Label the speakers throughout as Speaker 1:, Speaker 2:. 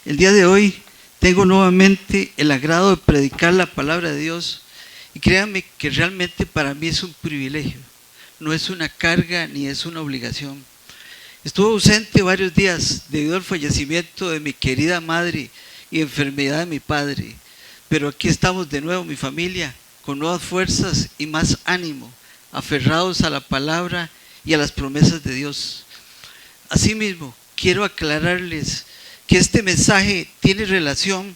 Speaker 1: El día de hoy tengo nuevamente el agrado de predicar la palabra de Dios y créanme que realmente para mí es un privilegio, no es una carga ni es una obligación. Estuve ausente varios días debido al fallecimiento de mi querida madre y enfermedad de mi padre, pero aquí estamos de nuevo mi familia con nuevas fuerzas y más ánimo, aferrados a la palabra y a las promesas de Dios. Asimismo, quiero aclararles que este mensaje tiene relación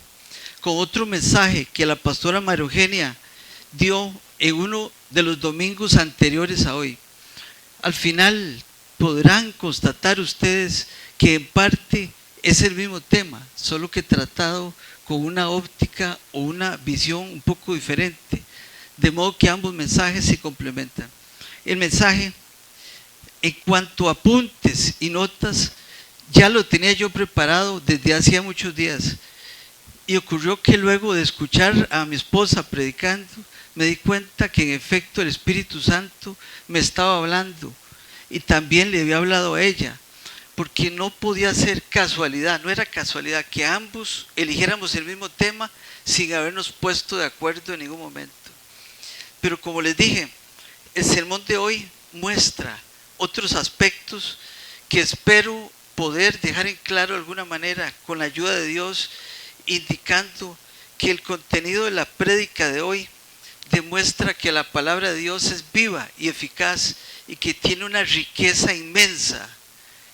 Speaker 1: con otro mensaje que la pastora María Eugenia dio en uno de los domingos anteriores a hoy. Al final podrán constatar ustedes que en parte es el mismo tema, solo que tratado con una óptica o una visión un poco diferente, de modo que ambos mensajes se complementan. El mensaje, en cuanto a apuntes y notas, ya lo tenía yo preparado desde hacía muchos días y ocurrió que luego de escuchar a mi esposa predicando, me di cuenta que en efecto el Espíritu Santo me estaba hablando y también le había hablado a ella, porque no podía ser casualidad, no era casualidad que ambos eligiéramos el mismo tema sin habernos puesto de acuerdo en ningún momento. Pero como les dije, el sermón de hoy muestra otros aspectos que espero poder dejar en claro de alguna manera con la ayuda de Dios, indicando que el contenido de la prédica de hoy demuestra que la palabra de Dios es viva y eficaz y que tiene una riqueza inmensa,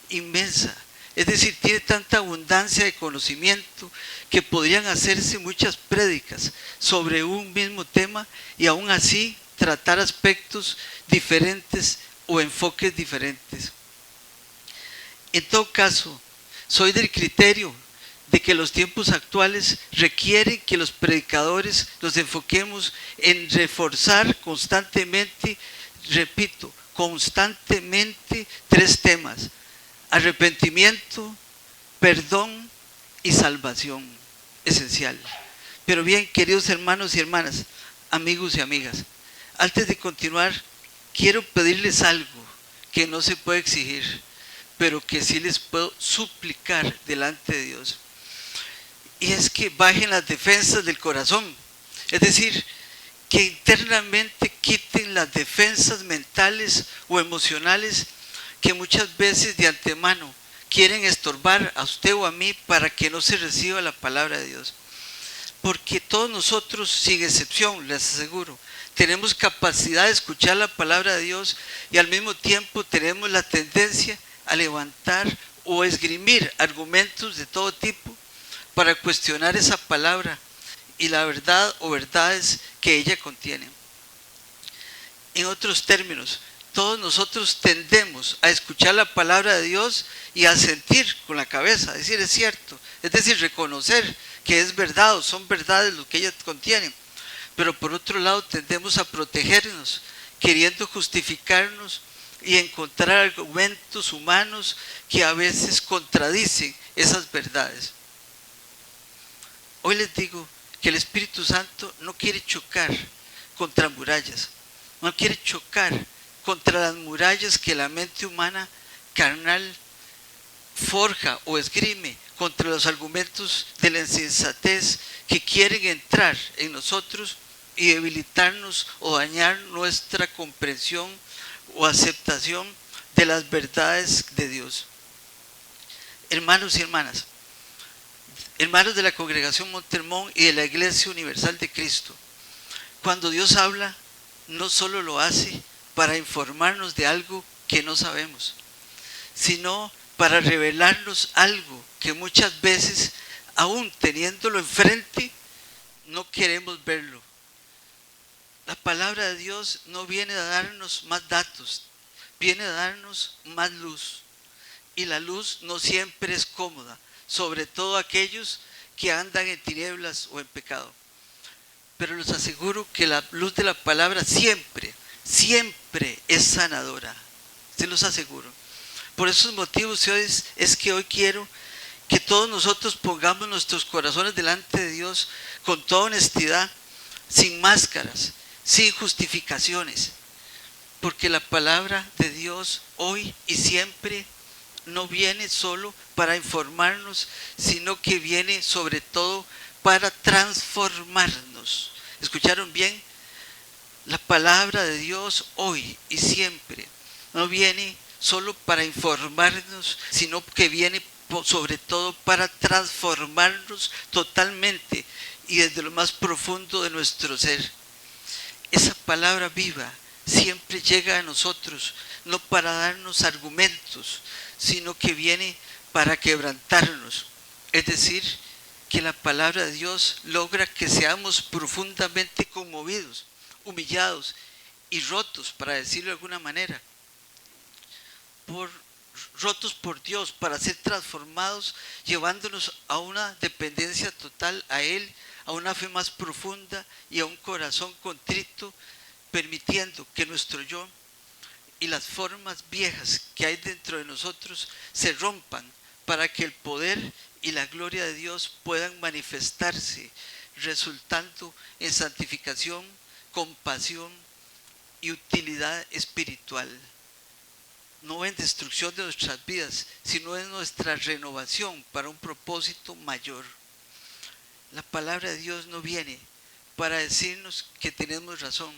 Speaker 1: inmensa. Es decir, tiene tanta abundancia de conocimiento que podrían hacerse muchas prédicas sobre un mismo tema y aún así tratar aspectos diferentes o enfoques diferentes. En todo caso, soy del criterio de que los tiempos actuales requieren que los predicadores nos enfoquemos en reforzar constantemente, repito, constantemente 3 temas: arrepentimiento, perdón y salvación, esencial. Pero bien, queridos hermanos y hermanas, amigos y amigas, antes de continuar, quiero pedirles algo que no se puede exigir, pero que sí les puedo suplicar delante de Dios. Y es que bajen las defensas del corazón, es decir, que internamente quiten las defensas mentales o emocionales que muchas veces de antemano quieren estorbar a usted o a mí para que no se reciba la palabra de Dios. Porque todos nosotros, sin excepción, les aseguro, tenemos capacidad de escuchar la palabra de Dios y al mismo tiempo tenemos la tendencia a levantar o esgrimir argumentos de todo tipo para cuestionar esa palabra y la verdad o verdades que ella contiene. En otros términos, todos nosotros tendemos a escuchar la palabra de Dios y a sentir con la cabeza, decir es cierto, es decir, reconocer que es verdad o son verdades lo que ellas contienen. Pero por otro lado tendemos a protegernos, queriendo justificarnos y encontrar argumentos humanos que a veces contradicen esas verdades. Hoy les digo que el Espíritu Santo no quiere chocar contra murallas, no quiere chocar contra las murallas que la mente humana carnal forja o esgrime contra los argumentos de la insensatez que quieren entrar en nosotros y debilitarnos o dañar nuestra comprensión o aceptación de las verdades de Dios. Hermanos y hermanas, hermanos de la Congregación Montermón y de la Iglesia Universal de Cristo, cuando Dios habla, no solo lo hace para informarnos de algo que no sabemos, sino para revelarnos algo que muchas veces, aún teniéndolo enfrente, no queremos verlo. La palabra de Dios no viene a darnos más datos, viene a darnos más luz. Y la luz no siempre es cómoda, sobre todo aquellos que andan en tinieblas o en pecado. Pero les aseguro que la luz de la palabra siempre, siempre es sanadora. Se los aseguro. Por esos motivos es que hoy quiero que todos nosotros pongamos nuestros corazones delante de Dios con toda honestidad, sin máscaras, sin justificaciones, porque la palabra de Dios hoy y siempre no viene solo para informarnos, sino que viene sobre todo para transformarnos. ¿Escucharon bien? La palabra de Dios hoy y siempre no viene solo para informarnos, sino que viene sobre todo para transformarnos totalmente y desde lo más profundo de nuestro ser. Esa palabra viva siempre llega a nosotros, no para darnos argumentos, sino que viene para quebrantarnos. Es decir, que la palabra de Dios logra que seamos profundamente conmovidos, humillados y rotos, para decirlo de alguna manera, rotos por Dios, para ser transformados, llevándonos a una dependencia total a Él, a una fe más profunda y a un corazón contrito, permitiendo que nuestro yo y las formas viejas que hay dentro de nosotros se rompan para que el poder y la gloria de Dios puedan manifestarse, resultando en santificación, compasión y utilidad espiritual. No en destrucción de nuestras vidas, sino en nuestra renovación para un propósito mayor. La palabra de Dios no viene para decirnos que tenemos razón,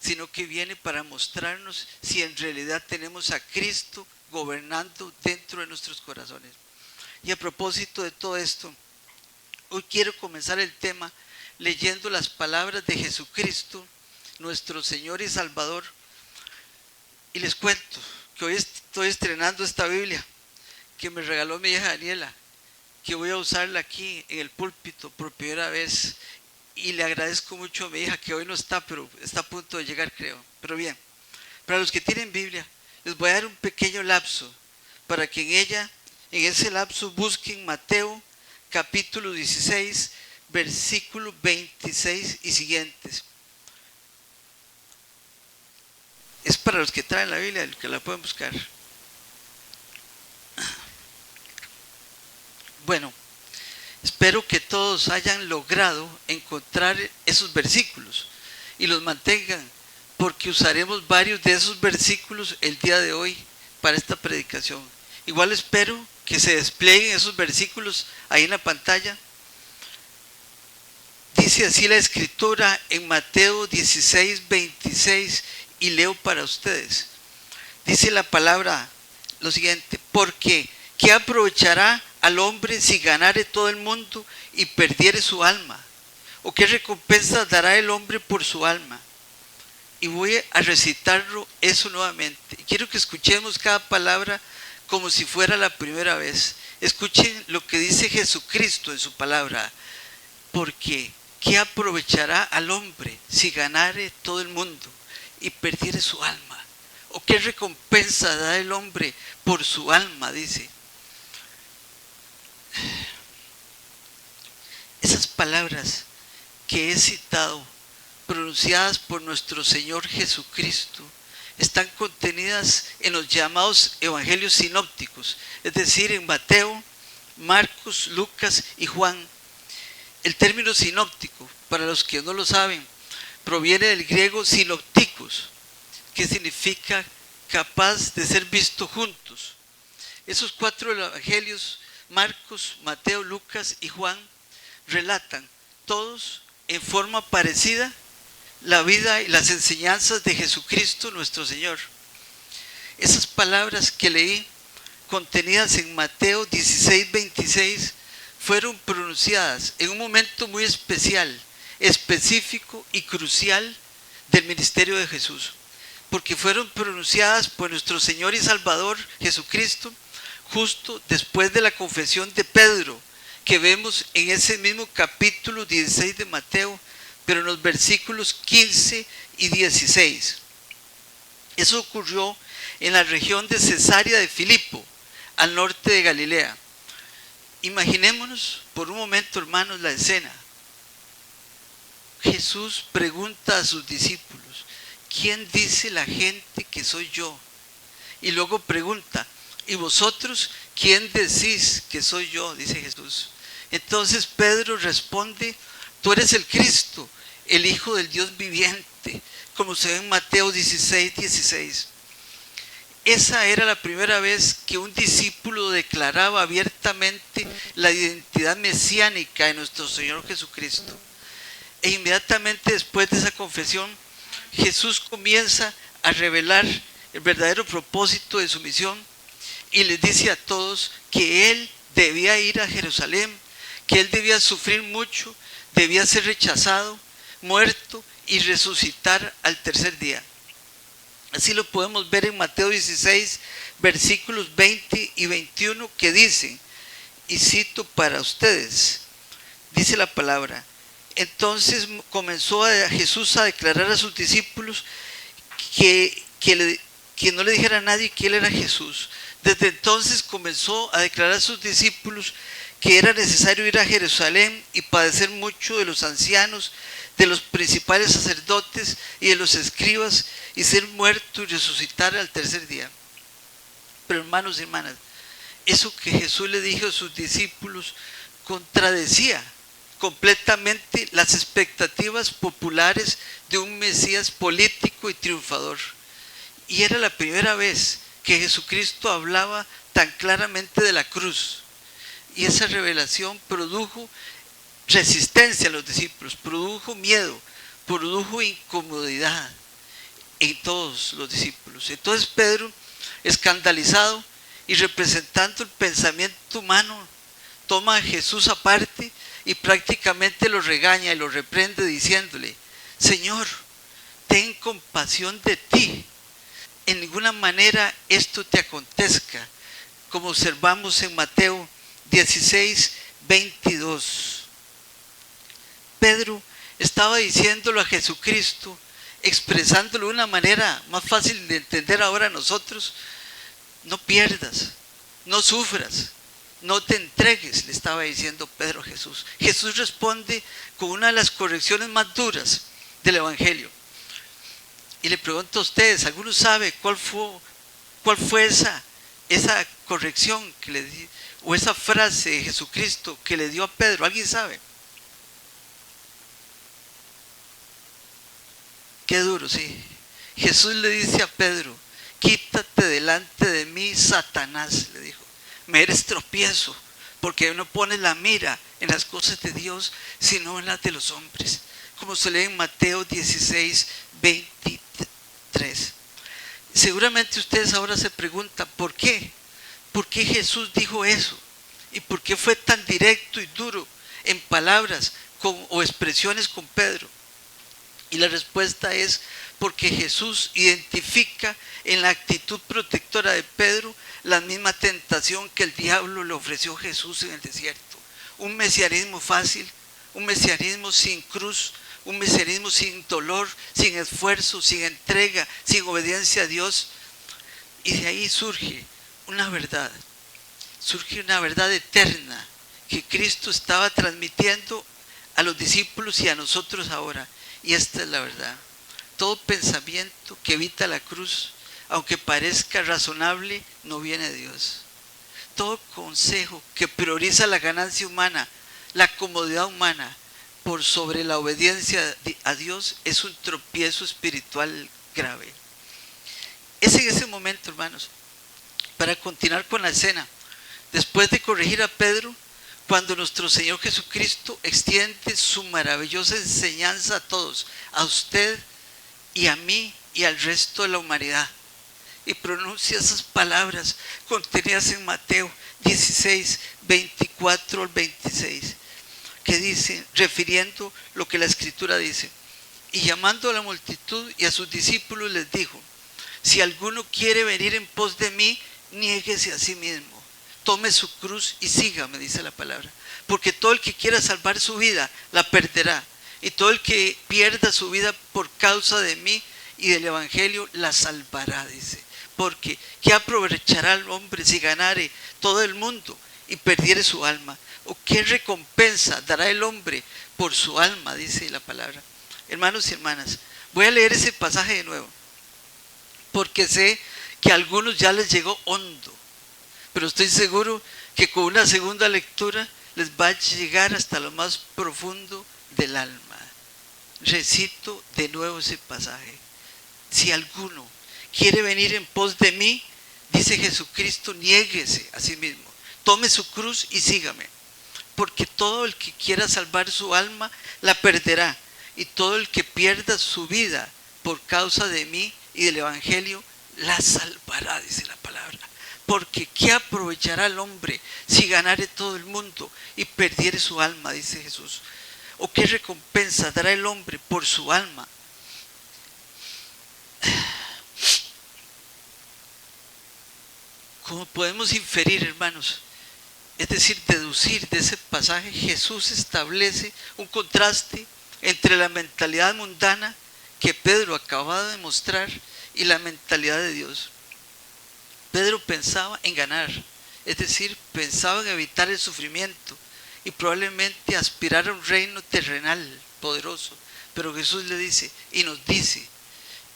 Speaker 1: sino que viene para mostrarnos si en realidad tenemos a Cristo gobernando dentro de nuestros corazones. Y a propósito de todo esto, hoy quiero comenzar el tema leyendo las palabras de Jesucristo, nuestro Señor y Salvador. Y les cuento que hoy estoy estrenando esta Biblia que me regaló mi hija Daniela, que voy a usarla aquí en el púlpito por primera vez. Y le agradezco mucho a mi hija, que hoy no está, pero está a punto de llegar, creo. Pero bien, para los que tienen Biblia, les voy a dar un pequeño lapso para que en ese lapso busquen Mateo capítulo 16, versículo 26 y siguientes. Es para los que traen la Biblia, el que la pueden buscar. Bueno, espero que todos hayan logrado encontrar esos versículos y los mantengan, porque usaremos varios de esos versículos el día de hoy para esta predicación. Igual espero que se desplieguen esos versículos ahí en la pantalla. Dice así la escritura en Mateo 16, 26, y leo para ustedes. Dice la palabra lo siguiente: porque ¿qué aprovechará al hombre si ganare todo el mundo y perdiere su alma? ¿O qué recompensa dará el hombre por su alma? Y voy a recitarlo eso nuevamente. Quiero que escuchemos cada palabra como si fuera la primera vez. Escuchen lo que dice Jesucristo en su palabra. Porque ¿qué aprovechará al hombre si ganare todo el mundo y perdiere su alma? ¿O qué recompensa da el hombre por su alma? Dice. Esas palabras que he citado, pronunciadas por nuestro Señor Jesucristo, están contenidas en los llamados evangelios sinópticos, es decir, en Mateo, Marcos, Lucas y Juan. El término sinóptico, para los que no lo saben, proviene del griego sinopticos, que significa capaz de ser visto juntos. Esos 4 evangelios, Marcos, Mateo, Lucas y Juan, relatan todos en forma parecida la vida y las enseñanzas de Jesucristo nuestro Señor. Esas palabras que leí, contenidas en Mateo 16, 26, fueron pronunciadas en un momento muy especial, específico y crucial del ministerio de Jesús, porque fueron pronunciadas por nuestro Señor y Salvador Jesucristo justo después de la confesión de Pedro, que vemos en ese mismo capítulo 16 de Mateo, pero en los versículos 15 y 16. Eso ocurrió en la región de Cesarea de Filipo, al norte de Galilea. Imaginémonos por un momento, hermanos, la escena. Jesús pregunta a sus discípulos: ¿quién dice la gente que soy yo? Y luego pregunta: ¿y vosotros quién decís que soy yo? Dice Jesús. Entonces Pedro responde: tú eres el Cristo, el Hijo del Dios viviente, como se ve en Mateo 16, 16. Esa era la primera vez que un discípulo declaraba abiertamente la identidad mesiánica de nuestro Señor Jesucristo. E inmediatamente después de esa confesión, Jesús comienza a revelar el verdadero propósito de su misión y les dice a todos que Él debía ir a Jerusalén, que Él debía sufrir mucho, debía ser rechazado, muerto y resucitar al tercer día. Así lo podemos ver en Mateo 16, versículos 20 y 21, que dicen, y cito para ustedes, dice la palabra: entonces comenzó Jesús a declarar a sus discípulos que no le dijera a nadie que Él era Jesús. Desde entonces comenzó a declarar a sus discípulos que era necesario ir a Jerusalén y padecer mucho de los ancianos, de los principales sacerdotes y de los escribas, y ser muerto y resucitar al tercer día. Pero hermanos y hermanas, eso que Jesús le dijo a sus discípulos contradecía completamente las expectativas populares de un Mesías político y triunfador. Y era la primera vez que Jesucristo hablaba tan claramente de la cruz. Y esa revelación produjo resistencia a los discípulos, produjo miedo, produjo incomodidad en todos los discípulos. Entonces Pedro, escandalizado y representando el pensamiento humano, toma a Jesús aparte y prácticamente lo regaña y lo reprende diciéndole: Señor, ten compasión de ti. En ninguna manera esto te acontezca, como observamos en Mateo 16, 22. Pedro estaba diciéndolo a Jesucristo, expresándolo de una manera más fácil de entender ahora a nosotros: no pierdas, no sufras, no te entregues, le estaba diciendo Pedro a Jesús. Jesús responde con una de las correcciones más duras del Evangelio. Y le pregunto a ustedes, ¿alguno sabe cuál fue esa corrección que le di, o esa frase de Jesucristo que le dio a Pedro? ¿Alguien sabe? Qué duro, sí. Jesús le dice a Pedro: quítate delante de mí, Satanás, le dijo. Me eres tropiezo, porque no pones la mira en las cosas de Dios, sino en las de los hombres. Como se lee en Mateo 16, 23. Seguramente ustedes ahora se preguntan, ¿por qué? ¿Por qué Jesús dijo eso? ¿Y por qué fue tan directo y duro en palabras o expresiones con Pedro? Y la respuesta es porque Jesús identifica en la actitud protectora de Pedro la misma tentación que el diablo le ofreció a Jesús en el desierto. Un mesianismo fácil, un mesianismo sin cruz, un mesianismo sin dolor, sin esfuerzo, sin entrega, sin obediencia a Dios. Y de ahí surge una verdad eterna que Cristo estaba transmitiendo a los discípulos y a nosotros ahora. Y esta es la verdad: todo pensamiento que evita la cruz, aunque parezca razonable, no viene de Dios. Todo consejo que prioriza la ganancia humana, la comodidad humana, por sobre la obediencia a Dios, es un tropiezo espiritual grave. Es en ese momento, hermanos, para continuar con la escena, después de corregir a Pedro, cuando nuestro Señor Jesucristo extiende su maravillosa enseñanza a todos, a usted y a mí y al resto de la humanidad, y pronuncia esas palabras contenidas en Mateo 16, 24 al 26, que dice, refiriendo lo que la Escritura dice: y llamando a la multitud y a sus discípulos les dijo: si alguno quiere venir en pos de mí, niéguese a sí mismo. Tome su cruz y sígame, dice la palabra. Porque todo el que quiera salvar su vida, la perderá. Y todo el que pierda su vida por causa de mí y del Evangelio, la salvará, dice. Porque ¿qué aprovechará el hombre si ganare todo el mundo y perdiere su alma? ¿O qué recompensa dará el hombre por su alma? Dice la palabra. Hermanos y hermanas, voy a leer ese pasaje de nuevo, porque sé que a algunos ya les llegó hondo, pero estoy seguro que con una segunda lectura les va a llegar hasta lo más profundo del alma. Recito de nuevo ese pasaje: si alguno quiere venir en pos de mí, dice Jesucristo, niéguese a sí mismo, tome su cruz y sígame. Porque todo el que quiera salvar su alma la perderá, y todo el que pierda su vida por causa de mí y del Evangelio la salvará, dice la palabra. Porque ¿qué aprovechará el hombre si ganare todo el mundo y perdiere su alma?, dice Jesús. ¿O qué recompensa dará el hombre por su alma? Como podemos inferir, hermanos, es decir, deducir de ese pasaje, Jesús establece un contraste entre la mentalidad mundana que Pedro acababa de mostrar y la mentalidad de Dios. Pedro pensaba en ganar, es decir, pensaba en evitar el sufrimiento y probablemente aspirar a un reino terrenal poderoso. Pero Jesús le dice y nos dice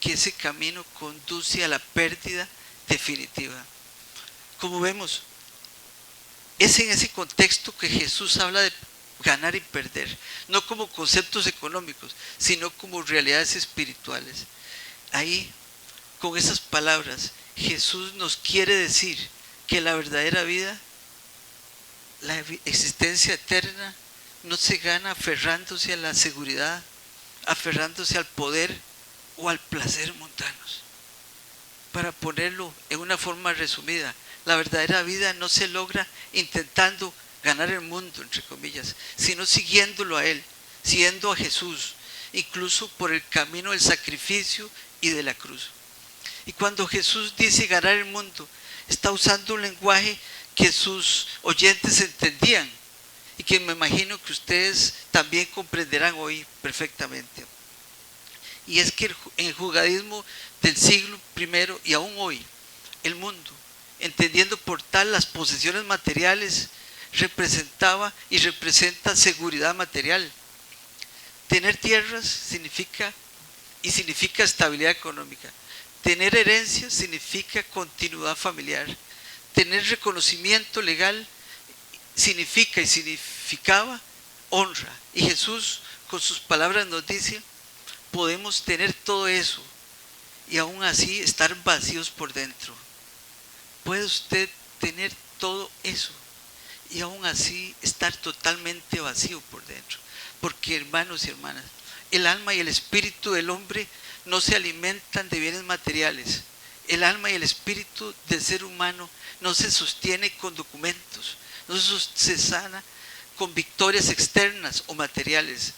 Speaker 1: que ese camino conduce a la pérdida definitiva. Como vemos, es en ese contexto que Jesús habla de ganar y perder, no como conceptos económicos, sino como realidades espirituales. Ahí, con esas palabras, Jesús nos quiere decir que la verdadera vida, la existencia eterna, no se gana aferrándose a la seguridad, aferrándose al poder o al placer mundanos. Para ponerlo en una forma resumida, la verdadera vida no se logra intentando ganar el mundo, entre comillas, sino siguiéndolo a Él, siguiendo a Jesús, incluso por el camino del sacrificio y de la cruz. Y cuando Jesús dice ganar el mundo, está usando un lenguaje que sus oyentes entendían y que me imagino que ustedes también comprenderán hoy perfectamente. Y es que en el judaísmo del siglo I y aún hoy, el mundo, entendiendo por tal las posesiones materiales, representaba y representa seguridad material. Tener tierras significa estabilidad económica. Tener herencia significa continuidad familiar. Tener reconocimiento legal significaba honra. Y Jesús con sus palabras nos dice, podemos tener todo eso y aún así estar vacíos por dentro. ¿Puede usted tener todo eso y aún así estar totalmente vacío por dentro? Porque, hermanos y hermanas, el alma y el espíritu del hombre no se alimentan de bienes materiales. El alma y el espíritu del ser humano no se sostiene con documentos, no se sana con victorias externas o materiales.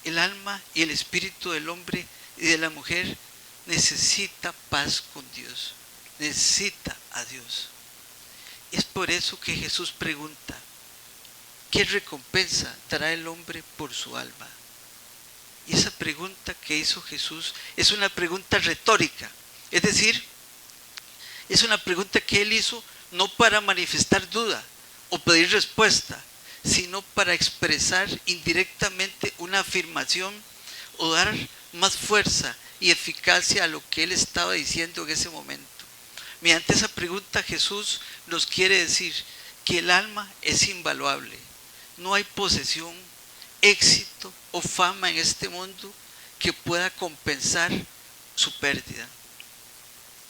Speaker 1: El alma y el espíritu del hombre y de la mujer necesita paz con Dios, necesita a Dios. Es por eso que Jesús pregunta, ¿qué recompensa dará el hombre por su alma? Y esa pregunta que hizo Jesús es una pregunta retórica, es decir, es una pregunta que él hizo no para manifestar duda o pedir respuesta, sino para expresar indirectamente una afirmación o dar más fuerza y eficacia a lo que él estaba diciendo en ese momento. Mediante esa pregunta Jesús nos quiere decir que el alma es invaluable. No hay posesión, éxito o fama en este mundo que pueda compensar su pérdida.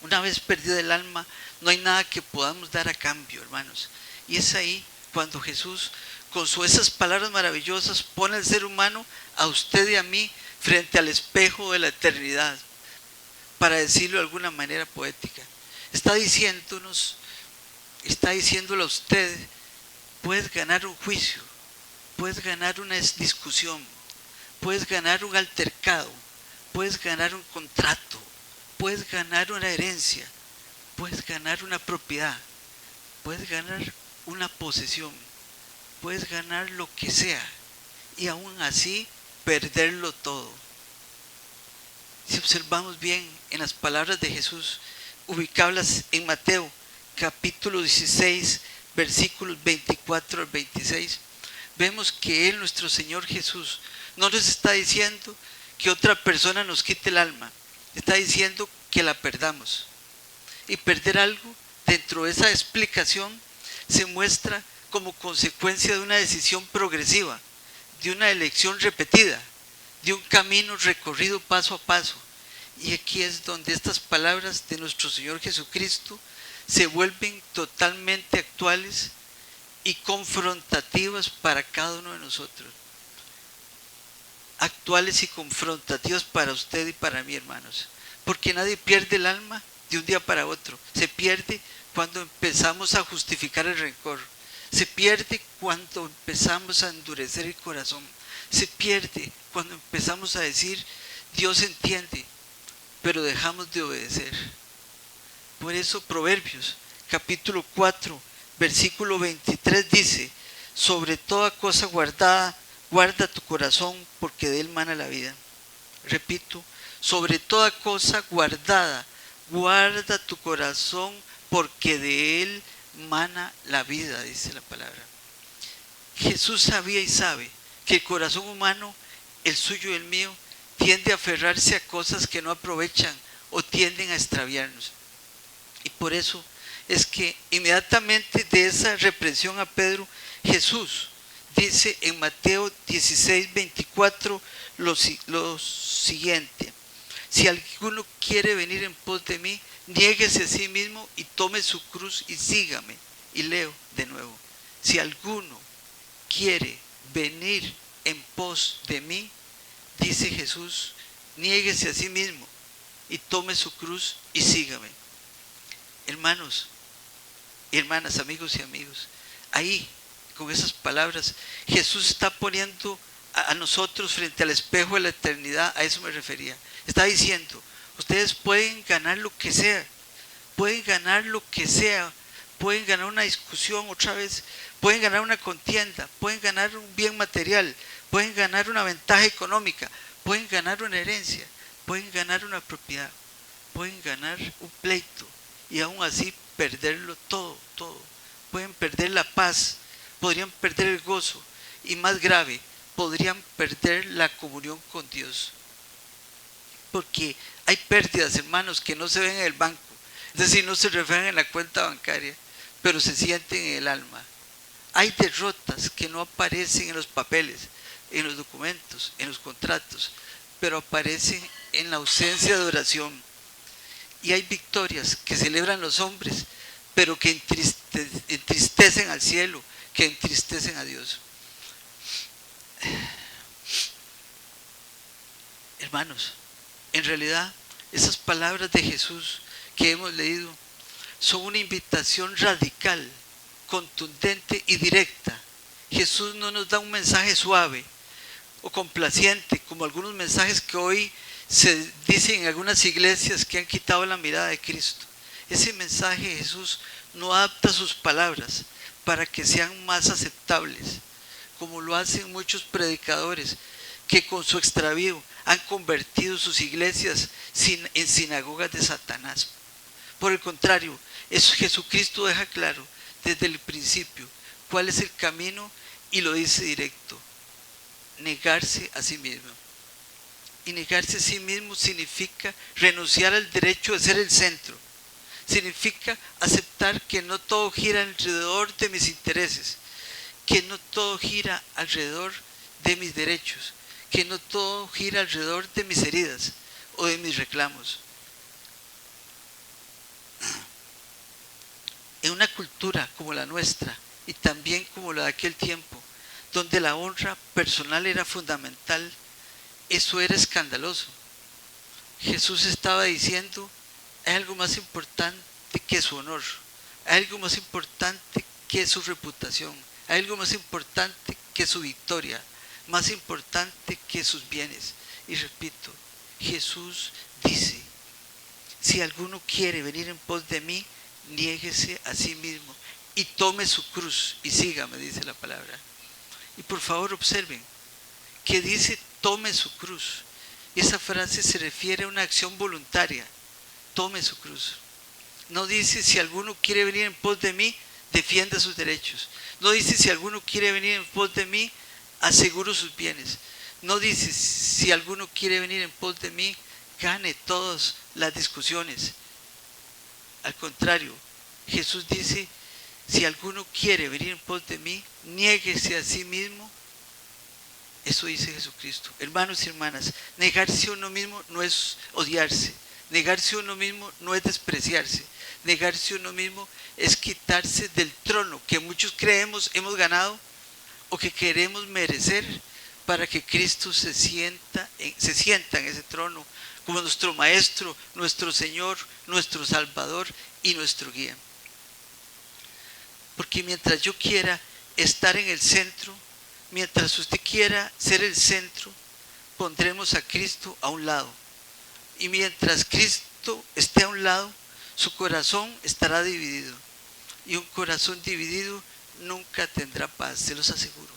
Speaker 1: Una vez perdida el alma, no hay nada que podamos dar a cambio, hermanos. Y es ahí cuando Jesús, con esas palabras maravillosas, pone al ser humano, a usted y a mí, frente al espejo de la eternidad, para decirlo de alguna manera poética. Está diciéndole a usted, puedes ganar un juicio, puedes ganar una discusión, puedes ganar un altercado, puedes ganar un contrato, puedes ganar una herencia, puedes ganar una propiedad, puedes ganar una posesión, puedes ganar lo que sea y aún así perderlo todo. Si observamos bien en las palabras de Jesús, ubicadas en Mateo capítulo 16, versículos 24 al 26, vemos que Él, nuestro Señor Jesús, no nos está diciendo que otra persona nos quite el alma, está diciendo que la perdamos. Y perder algo dentro de esa explicación se muestra como consecuencia de una decisión progresiva, de una elección repetida, de un camino recorrido paso a paso, Y aquí es donde estas palabras de nuestro Señor Jesucristo se vuelven totalmente actuales y confrontativas para cada uno de nosotros. Actuales y confrontativas para usted y para mí, hermanos. Porque nadie pierde el alma de un día para otro. Se pierde cuando empezamos a justificar el rencor. Se pierde cuando empezamos a endurecer el corazón. Se pierde cuando empezamos a decir, Dios entiende, pero dejamos de obedecer. Por eso Proverbios, capítulo 4, versículo 23 dice, sobre toda cosa guardada, guarda tu corazón, porque de él mana la vida. Repito, sobre toda cosa guardada, guarda tu corazón, porque de él mana la vida, dice la palabra. Jesús sabía y sabe que el corazón humano, el suyo y el mío, tiende a aferrarse a cosas que no aprovechan o tienden a extraviarnos. Y por eso es que inmediatamente de esa reprensión a Pedro, Jesús dice en Mateo 16, 24 lo siguiente: si alguno quiere venir en pos de mí, niéguese a sí mismo y tome su cruz y sígame. Y leo de nuevo: si alguno quiere venir en pos de mí, dice Jesús, niéguese a sí mismo y tome su cruz y sígame. Hermanos y hermanas, amigos y amigos, ahí con esas palabras Jesús está poniendo a nosotros frente al espejo de la eternidad. A eso me refería. Está diciendo, ustedes pueden ganar lo que sea, pueden ganar lo que sea, pueden ganar una discusión otra vez, pueden ganar una contienda, pueden ganar un bien material, pueden ganar una ventaja económica, pueden ganar una herencia, pueden ganar una propiedad, pueden ganar un pleito y aún así perderlo todo. Pueden perder la paz, podrían perder el gozo y, más grave, podrían perder la comunión con Dios. Porque hay pérdidas, hermanos, que no se ven en el banco, es decir, no se reflejan en la cuenta bancaria, pero se sienten en el alma. Hay derrotas que no aparecen en los papeles, en los documentos, en los contratos, pero aparecen en la ausencia de oración. Y hay victorias que celebran los hombres, pero que entristecen al cielo, que entristecen a Dios. Hermanos, en realidad esas palabras de Jesús que hemos leído son una invitación radical, contundente y directa. Jesús no nos da un mensaje suave o complaciente, como algunos mensajes que hoy se dicen en algunas iglesias que han quitado la mirada de Cristo. Ese mensaje Jesús no adapta sus palabras para que sean más aceptables, como lo hacen muchos predicadores que con su extravío han convertido sus iglesias en sinagogas de Satanás. Por el contrario, Jesucristo deja claro desde el principio cuál es el camino y lo dice directo: negarse a sí mismo. Y negarse a sí mismo significa renunciar al derecho de ser el centro. Significa aceptar que no todo gira alrededor de mis intereses, que no todo gira alrededor de mis derechos, que no todo gira alrededor de mis heridas o de mis reclamos. En una cultura como la nuestra y también como la de aquel tiempo, donde la honra personal era fundamental, eso era escandaloso. Jesús estaba diciendo: hay algo más importante que su honor, hay algo más importante que su reputación, hay algo más importante que su victoria, más importante que sus bienes. Y repito, Jesús dice: si alguno quiere venir en pos de mí, niéguese a sí mismo y tome su cruz y sígame, dice la palabra. Y por favor observen que dice tome su cruz. Esa frase se refiere a una acción voluntaria. Tome su cruz. No dice si alguno quiere venir en pos de mí, defienda sus derechos. No dice si alguno quiere venir en pos de mí, aseguro sus bienes. No dice si alguno quiere venir en pos de mí, gane todas las discusiones. Al contrario, Jesús dice: si alguno quiere venir en pos de mí, niéguese a sí mismo Eso dice Jesucristo. Hermanos y hermanas, negarse a uno mismo no es odiarse. Negarse a uno mismo no es despreciarse. Negarse a uno mismo es quitarse del trono que muchos creemos hemos ganado o que queremos merecer para que Cristo se sienta en ese trono como nuestro Maestro, nuestro Señor, nuestro Salvador y nuestro guía. Porque mientras yo quiera estar en el centro, mientras usted quiera ser el centro, pondremos a Cristo a un lado. Y mientras Cristo esté a un lado, su corazón estará dividido. Y un corazón dividido nunca tendrá paz, se los aseguro.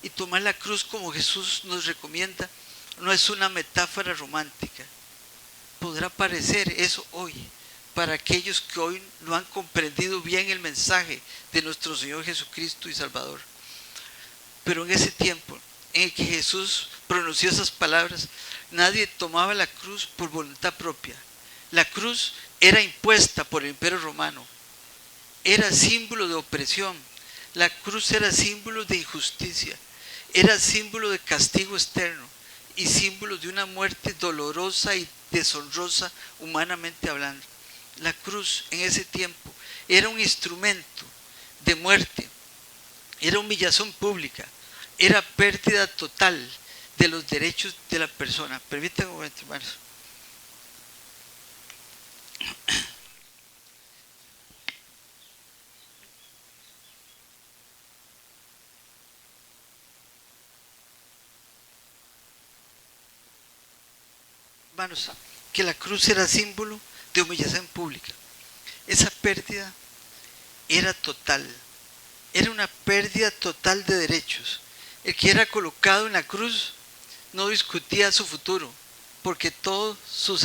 Speaker 1: Y tomar la cruz como Jesús nos recomienda no es una metáfora romántica. Podrá parecer eso hoy para aquellos que hoy no han comprendido bien el mensaje de nuestro Señor Jesucristo y Salvador. Pero en ese tiempo en el que Jesús pronunció esas palabras, nadie tomaba la cruz por voluntad propia. La cruz era impuesta por el Imperio Romano. Era símbolo de opresión. La cruz era símbolo de injusticia. Era símbolo de castigo externo y símbolo de una muerte dolorosa y deshonrosa humanamente hablando. La cruz en ese tiempo era un instrumento de muerte, era humillación pública, era pérdida total de los derechos de la persona. Permítanme un momento, hermanos. Hermanos, que la cruz era símbolo de humillación pública. Esa pérdida era total, era una pérdida total de derechos. El que era colocado en la cruz no discutía su futuro, porque todas sus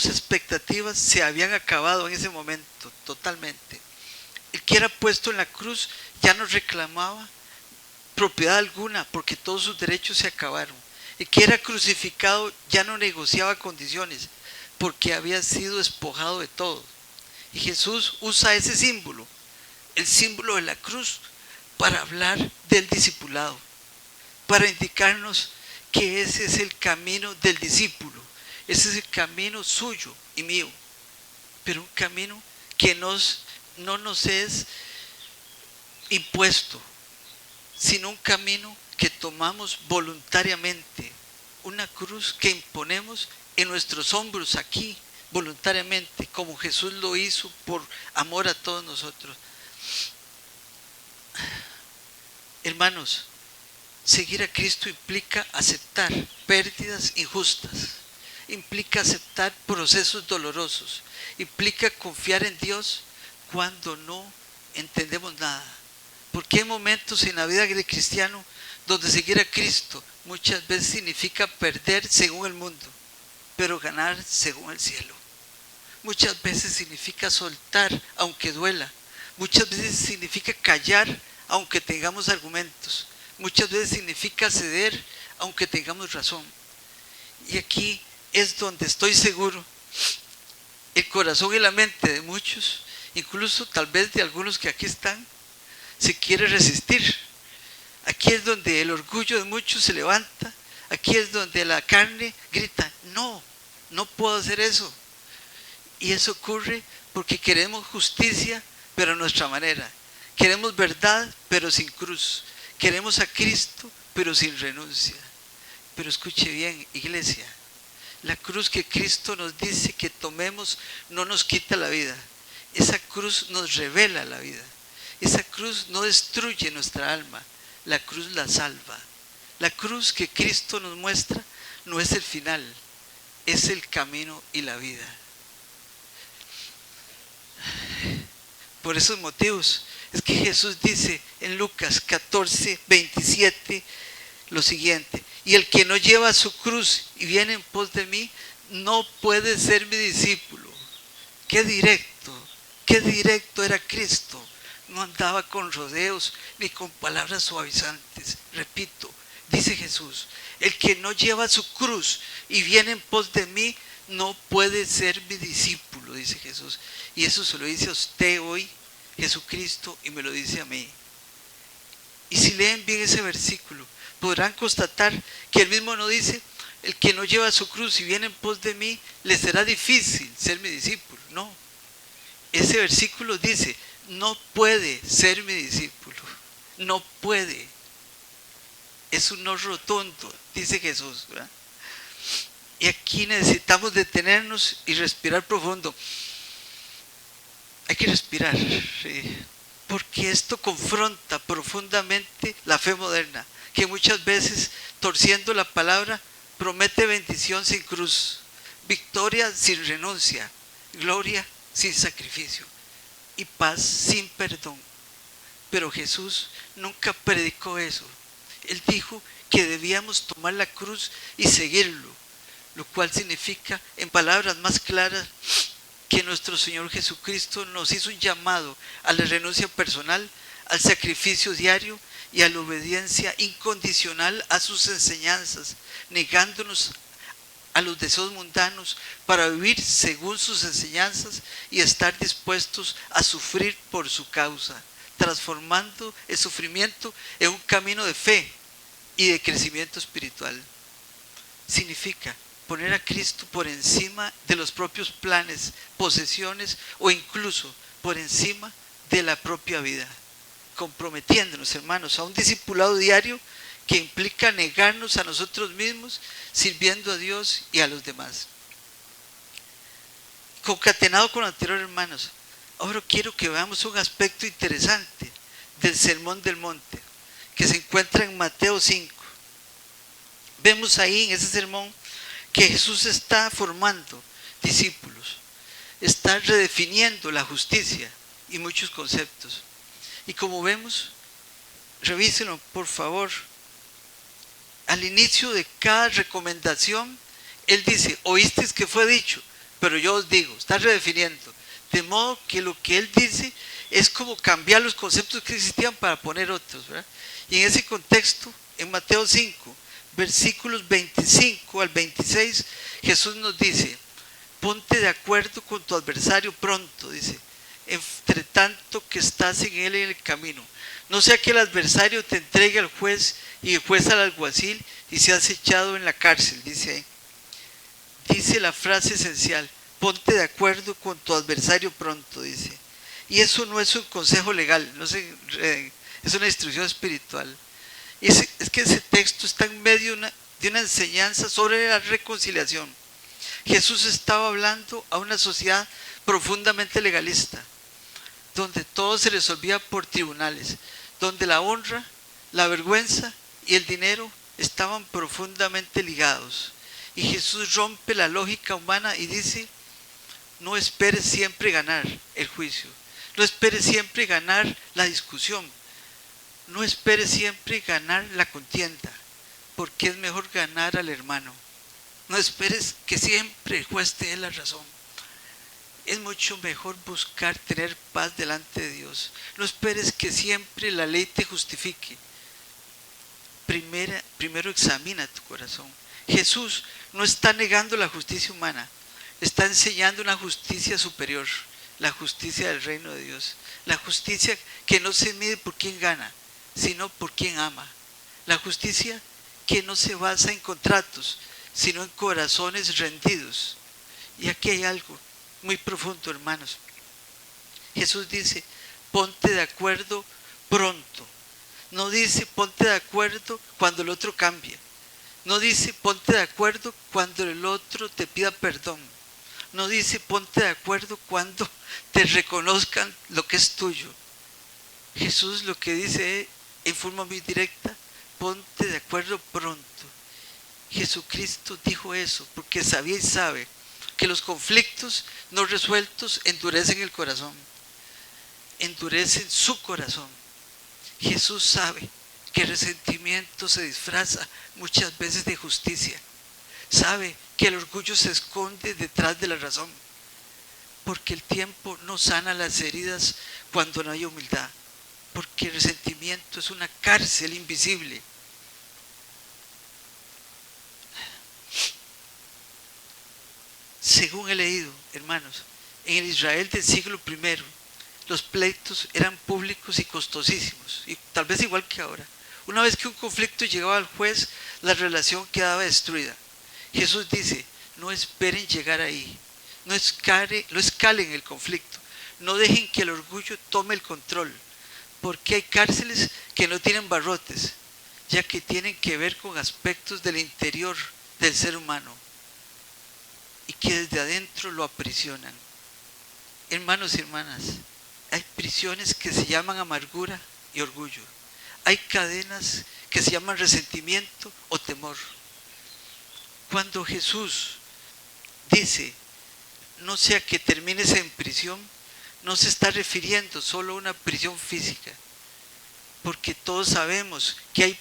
Speaker 1: expectativas se habían acabado en ese momento, totalmente. El que era puesto en la cruz ya no reclamaba propiedad alguna, porque todos sus derechos se acabaron. El que era crucificado ya no negociaba condiciones, porque había sido despojado de todo. Y Jesús usa ese símbolo, el símbolo de la cruz, para hablar del discipulado, para indicarnos que ese es el camino del discípulo, ese es el camino suyo y mío, pero un camino que no nos es impuesto, sino un camino que tomamos voluntariamente, una cruz que imponemos en nuestros hombros aquí, voluntariamente, como Jesús lo hizo por amor a todos nosotros. Hermanos, seguir a Cristo implica aceptar pérdidas injustas, implica aceptar procesos dolorosos, implica confiar en Dios cuando no entendemos nada. Porque hay momentos en la vida del cristiano donde seguir a Cristo muchas veces significa perder según el mundo, pero ganar según el cielo. Muchas veces significa soltar aunque duela. Muchas veces significa callar aunque tengamos argumentos. Muchas veces significa ceder aunque tengamos razón. Y aquí es donde estoy seguro, el corazón y la mente de muchos, incluso tal vez de algunos que aquí están, se quiere resistir. Aquí es donde el orgullo de muchos se levanta. Aquí es donde la carne grita, no, no puedo hacer eso. Y eso ocurre porque queremos justicia, pero a nuestra manera. Queremos verdad, pero sin cruz. Queremos a Cristo, pero sin renuncia. Pero escuche bien, iglesia, la cruz que Cristo nos dice que tomemos no nos quita la vida. Esa cruz nos revela la vida. Esa cruz no destruye nuestra alma, la cruz la salva. La cruz que Cristo nos muestra no es el final, es el camino y la vida. Por esos motivos es que Jesús dice en Lucas 14, 27 lo siguiente: y el que no lleva su cruz y viene en pos de mí, no puede ser mi discípulo. Qué directo era Cristo. No andaba con rodeos ni con palabras suavizantes. Repito, dice Jesús, el que no lleva su cruz y viene en pos de mí, no puede ser mi discípulo, dice Jesús. Y eso se lo dice a usted hoy, Jesucristo, y me lo dice a mí. Y si leen bien ese versículo, podrán constatar que él mismo no dice, el que no lleva su cruz y viene en pos de mí, le será difícil ser mi discípulo. No, ese versículo dice, no puede ser mi discípulo, no puede. Es un no rotundo, dice Jesús, ¿verdad? Y aquí necesitamos detenernos y respirar profundo. Hay que respirar, ¿sí? Porque esto confronta profundamente la fe moderna, que muchas veces, torciendo la palabra, promete bendición sin cruz, victoria sin renuncia, gloria sin sacrificio y paz sin perdón. Pero Jesús nunca predicó eso. Él dijo que debíamos tomar la cruz y seguirlo, lo cual significa, en palabras más claras, que nuestro Señor Jesucristo nos hizo un llamado a la renuncia personal, al sacrificio diario y a la obediencia incondicional a sus enseñanzas, negándonos a los deseos mundanos para vivir según sus enseñanzas y estar dispuestos a sufrir por su causa, transformando el sufrimiento en un camino de fe y de crecimiento espiritual. Significa poner a Cristo por encima de los propios planes, posesiones o incluso por encima de la propia vida, comprometiéndonos, hermanos, a un discipulado diario que implica negarnos a nosotros mismos, sirviendo a Dios y a los demás. Concatenado con lo anterior, hermanos, ahora quiero que veamos un aspecto interesante del Sermón del Monte, que se encuentra en Mateo 5. Vemos ahí en ese sermón que Jesús está formando discípulos, está redefiniendo la justicia y muchos conceptos. Y como vemos, revísenlo por favor, al inicio de cada recomendación, Él dice, oísteis que fue dicho, pero yo os digo, está redefiniendo. De modo que lo que Él dice es como cambiar los conceptos que existían para poner otros, ¿verdad? Y en ese contexto, en Mateo 5, versículos 25 al 26, Jesús nos dice, ponte de acuerdo con tu adversario pronto, dice, entre tanto que estás en él en el camino. No sea que el adversario te entregue al juez y el juez al alguacil y seas echado en la cárcel, dice ahí. Dice la frase esencial, ponte de acuerdo con tu adversario pronto, dice. Y eso no es un consejo legal, no es una instrucción espiritual. Es que ese texto está en medio de una enseñanza sobre la reconciliación. Jesús estaba hablando a una sociedad profundamente legalista, donde todo se resolvía por tribunales, donde la honra, la vergüenza y el dinero estaban profundamente ligados. Y Jesús rompe la lógica humana y dice, no esperes siempre ganar el juicio, no esperes siempre ganar la discusión, no esperes siempre ganar la contienda, porque es mejor ganar al hermano. No esperes que siempre el juez te dé la razón. Es mucho mejor buscar tener paz delante de Dios. No esperes que siempre la ley te justifique. Primero examina tu corazón. Jesús no está negando la justicia humana, está enseñando una justicia superior, la justicia del reino de Dios, la justicia que no se mide por quién gana, sino por quien ama. La justicia que no se basa en contratos, sino en corazones rendidos. Y aquí hay algo muy profundo, hermanos. Jesús dice, ponte de acuerdo pronto. No dice, ponte de acuerdo cuando el otro cambie. No dice, ponte de acuerdo cuando el otro te pida perdón. No dice, ponte de acuerdo cuando te reconozcan lo que es tuyo. Jesús lo que dice en forma muy directa, ponte de acuerdo pronto. Jesucristo dijo eso porque sabía y sabe que los conflictos no resueltos endurecen el corazón, endurecen su corazón. Jesús sabe que el resentimiento se disfraza muchas veces de justicia, sabe que el orgullo se esconde detrás de la razón, porque el tiempo no sana las heridas cuando no hay humildad, porque el resentimiento es una cárcel invisible. Según he leído, hermanos, en el Israel del siglo I, los pleitos eran públicos y costosísimos, y tal vez igual que ahora. Una vez que un conflicto llegaba al juez, la relación quedaba destruida. Jesús dice, no esperen llegar ahí, no escalen el conflicto, no dejen que el orgullo tome el control, porque hay cárceles que no tienen barrotes, ya que tienen que ver con aspectos del interior del ser humano y que desde adentro lo aprisionan. Hermanos y hermanas, hay prisiones que se llaman amargura y orgullo. Hay cadenas que se llaman resentimiento o temor. Cuando Jesús dice, no sea que termines en prisión, no se está refiriendo solo a una prisión física, porque todos sabemos que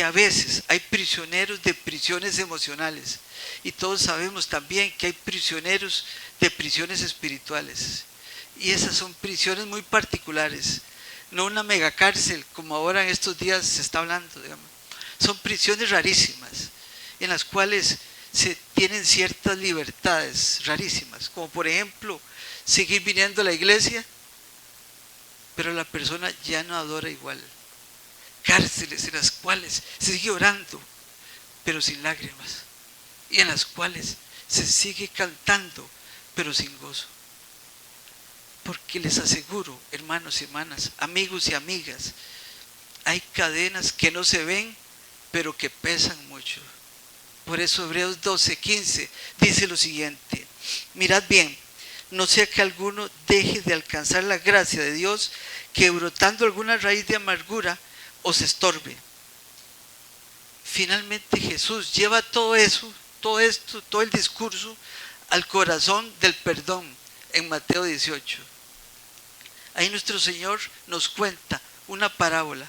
Speaker 1: a veces hay prisioneros de prisiones emocionales, y todos sabemos también que hay prisioneros de prisiones espirituales, y esas son prisiones muy particulares, no una megacárcel como ahora en estos días se está hablando, digamos. Son prisiones rarísimas, en las cuales se tienen ciertas libertades rarísimas, como por ejemplo seguir viniendo a la iglesia, pero la persona ya no adora igual. Cárceles en las cuales se sigue orando, pero sin lágrimas, y en las cuales se sigue cantando, pero sin gozo. Porque les aseguro, hermanos y hermanas, amigos y amigas, hay cadenas que no se ven, pero que pesan mucho. Por eso Hebreos 12:15 dice lo siguiente: mirad bien, no sea que alguno deje de alcanzar la gracia de Dios, que brotando alguna raíz de amargura os estorbe. Finalmente Jesús lleva todo eso, todo esto, todo el discurso al corazón del perdón en Mateo 18. Ahí nuestro Señor nos cuenta una parábola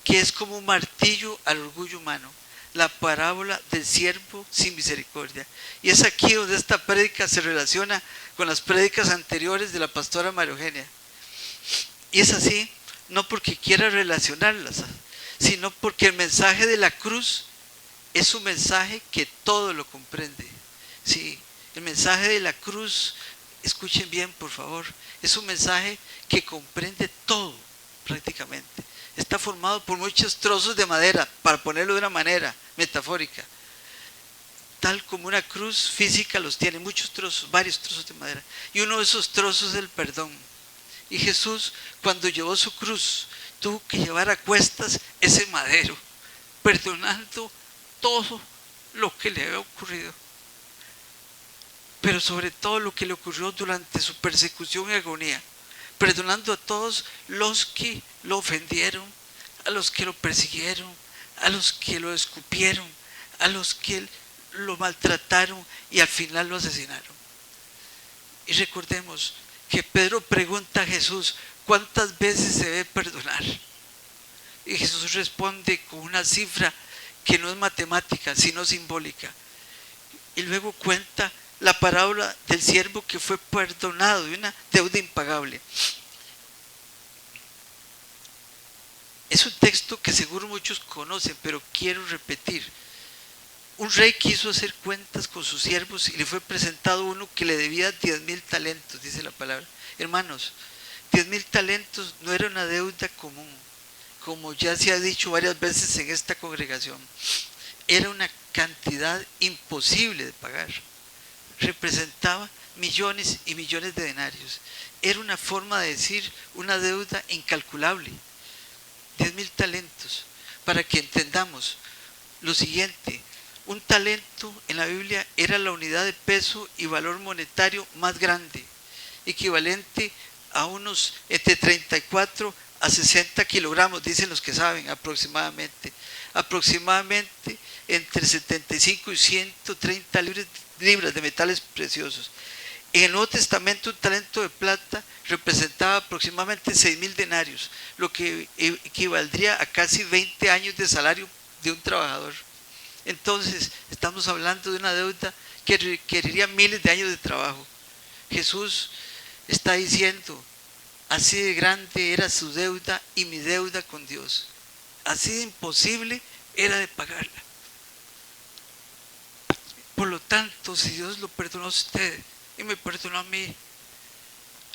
Speaker 1: que es como un martillo al orgullo humano, la parábola del siervo sin misericordia. Y es aquí donde esta prédica se relaciona con las prédicas anteriores de la pastora María Eugenia. Y es así, no porque quiera relacionarlas, sino porque el mensaje de la cruz es un mensaje que todo lo comprende. Sí, el mensaje de la cruz, escuchen bien por favor, es un mensaje que comprende todo prácticamente. Está formado por muchos trozos de madera, para ponerlo de una manera metafórica. Tal como una cruz física los tiene, muchos trozos, varios trozos de madera. Y uno de esos trozos es el perdón. Y Jesús, cuando llevó su cruz, tuvo que llevar a cuestas ese madero, perdonando todo lo que le había ocurrido. Pero sobre todo lo que le ocurrió durante su persecución y agonía, perdonando a todos los que lo ofendieron, a los que lo persiguieron, a los que lo escupieron, a los que lo maltrataron y al final lo asesinaron. Y recordemos que Pedro pregunta a Jesús, ¿cuántas veces se debe perdonar? Y Jesús responde con una cifra que no es matemática, sino simbólica. Y luego cuenta la parábola del siervo que fue perdonado de una deuda impagable. Es un texto que seguro muchos conocen, pero quiero repetir. Un rey quiso hacer cuentas con sus siervos y le fue presentado uno que le debía 10,000 talentos, dice la palabra. Hermanos, 10,000 talentos no era una deuda común, como ya se ha dicho varias veces en esta congregación. Era una cantidad imposible de pagar. Representaba millones y millones de denarios. Era una forma de decir una deuda incalculable. 10,000 talentos. Para que entendamos lo siguiente: un talento en la Biblia era la unidad de peso y valor monetario más grande, equivalente a unos entre 34 a 60 kilogramos, dicen los que saben, aproximadamente entre 75 y 130 libras de metales preciosos. En el Nuevo Testamento un talento de plata representaba aproximadamente 6,000 denarios, lo que equivaldría a casi 20 años de salario de un trabajador. Entonces estamos hablando de una deuda que requeriría miles de años de trabajo. Jesús está diciendo, así de grande era su deuda y mi deuda con Dios, así de imposible era de pagarla. Por lo tanto, si Dios lo perdonó a usted y me perdonó a mí,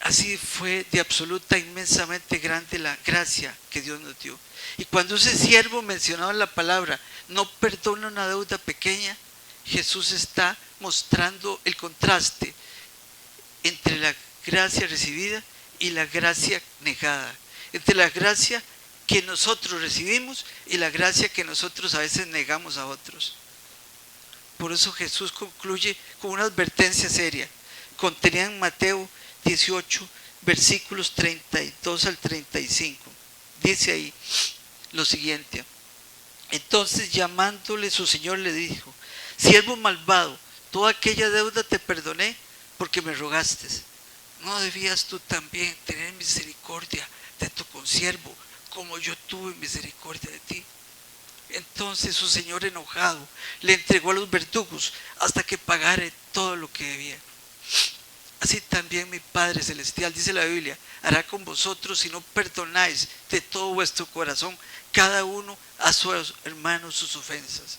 Speaker 1: Así fue de absoluta, inmensamente grande la gracia que Dios nos dio. Y cuando ese siervo mencionado en la palabra no perdona una deuda pequeña, Jesús está mostrando el contraste entre la gracia recibida y la gracia negada, entre la gracia que nosotros recibimos y la gracia que nosotros a veces negamos a otros. Por eso Jesús concluye con una advertencia seria, contenida en Mateo 18, versículos 32 al 35. Dice ahí lo siguiente: entonces llamándole su señor le dijo: siervo malvado, toda aquella deuda te perdoné porque me rogaste. ¿No debías tú también tener misericordia de tu consiervo como yo tuve misericordia de ti? Entonces su señor, enojado, le entregó a los verdugos hasta que pagare todo lo que debía. Así también mi Padre Celestial, dice la Biblia, hará con vosotros si no perdonáis de todo vuestro corazón cada uno a su hermano sus ofensas.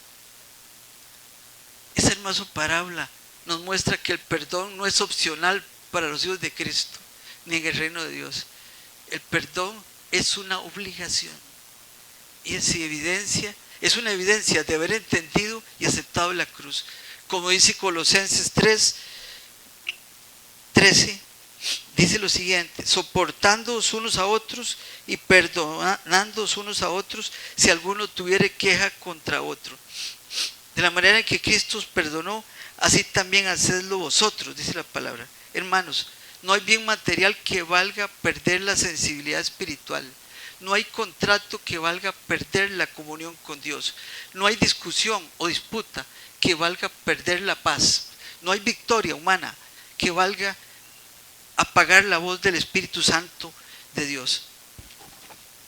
Speaker 1: Esa hermosa parábola nos muestra que el perdón no es opcional para los hijos de Cristo, ni en el reino de Dios. El perdón es una obligación y es una evidencia de haber entendido y aceptado la cruz. Como dice Colosenses 3:13, dice lo siguiente: soportándoos unos a otros y perdonándoos unos a otros si alguno tuviere queja contra otro. De la manera en que Cristo os perdonó, así también hacedlo vosotros, dice la palabra. Hermanos, no hay bien material que valga perder la sensibilidad espiritual. No hay contrato que valga perder la comunión con Dios. No hay discusión o disputa que valga perder la paz. No hay victoria humana que valga apagar la voz del Espíritu Santo de Dios.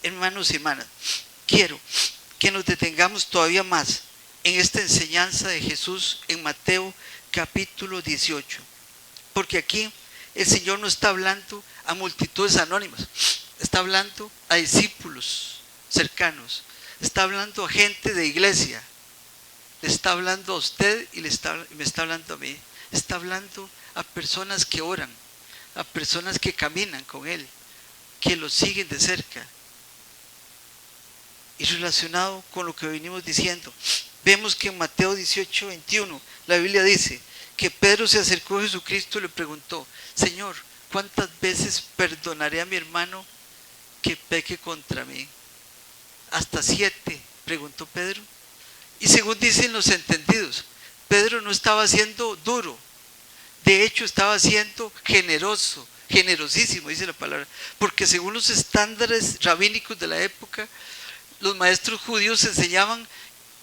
Speaker 1: Hermanos y hermanas, quiero que nos detengamos todavía más en esta enseñanza de Jesús en Mateo capítulo 18. Porque aquí el Señor no está hablando a multitudes anónimas, está hablando a discípulos cercanos, está hablando a gente de iglesia, le está hablando a usted y me está hablando a mí, está hablando a personas que oran, a personas que caminan con Él, que lo siguen de cerca. Y relacionado con lo que venimos diciendo, vemos que en Mateo 18:21 la Biblia dice que Pedro se acercó a Jesucristo y le preguntó: Señor, ¿cuántas veces perdonaré a mi hermano que peque contra mí? ¿Hasta 7? Preguntó Pedro. Y según dicen los entendidos, Pedro no estaba siendo duro, de hecho estaba siendo generoso, generosísimo, dice la palabra, porque según los estándares rabínicos de la época, los maestros judíos enseñaban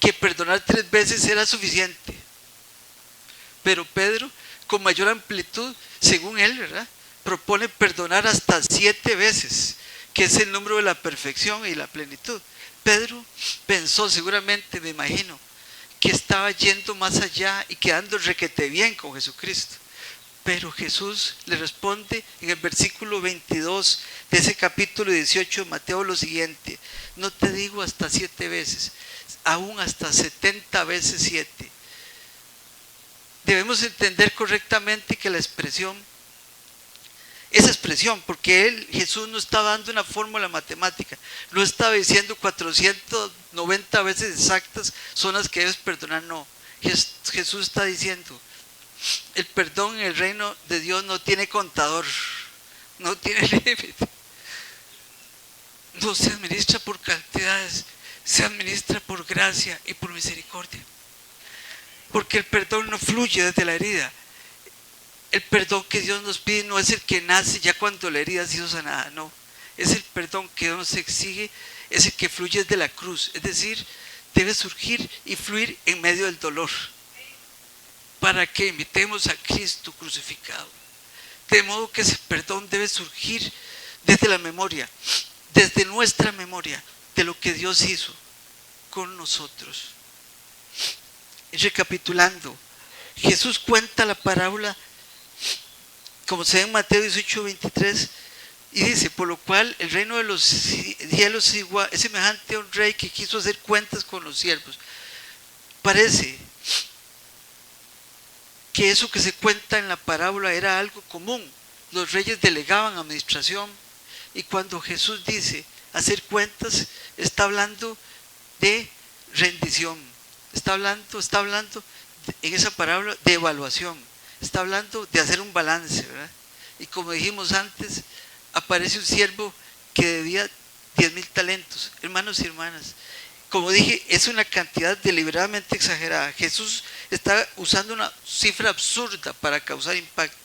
Speaker 1: que perdonar 3 veces era suficiente. Pero Pedro, con mayor amplitud, según él, ¿verdad?, propone perdonar hasta 7 veces, que es el número de la perfección y la plenitud. Pedro pensó seguramente, me imagino, que estaba yendo más allá y quedando requete bien con Jesucristo. Pero Jesús le responde en el versículo 22 de ese capítulo 18 de Mateo lo siguiente: no te digo hasta 7 veces, aún hasta 70 veces 7. Debemos entender correctamente que esa expresión, porque Jesús no está dando una fórmula matemática, no está diciendo 490 veces exactas son las que debes perdonar, no. Jesús está diciendo: el perdón en el reino de Dios no tiene contador, no tiene límite. No se administra por cantidades, se administra por gracia y por misericordia. Porque el perdón no fluye desde la herida. El perdón que Dios nos pide no es el que nace ya cuando la herida ha sido sanada, no. Es el perdón que Dios nos exige, es el que fluye desde la cruz. Es decir, debe surgir y fluir en medio del dolor, para que imitemos a Cristo crucificado. De modo que ese perdón debe surgir desde la memoria, desde nuestra memoria, de lo que Dios hizo con nosotros. Y recapitulando, Jesús cuenta la parábola, como se ve en Mateo 18:23, y dice: por lo cual el reino de los cielos es semejante a un rey que quiso hacer cuentas con los siervos. Parece que eso que se cuenta en la parábola era algo común. Los reyes delegaban administración, y cuando Jesús dice hacer cuentas, está hablando de rendición, está hablando en esa palabra de evaluación, está hablando de hacer un balance, ¿verdad? Y como dijimos antes, aparece un siervo que debía 10,000 talentos. Hermanos y hermanas, como dije, es una cantidad deliberadamente exagerada. Jesús está usando una cifra absurda para causar impacto.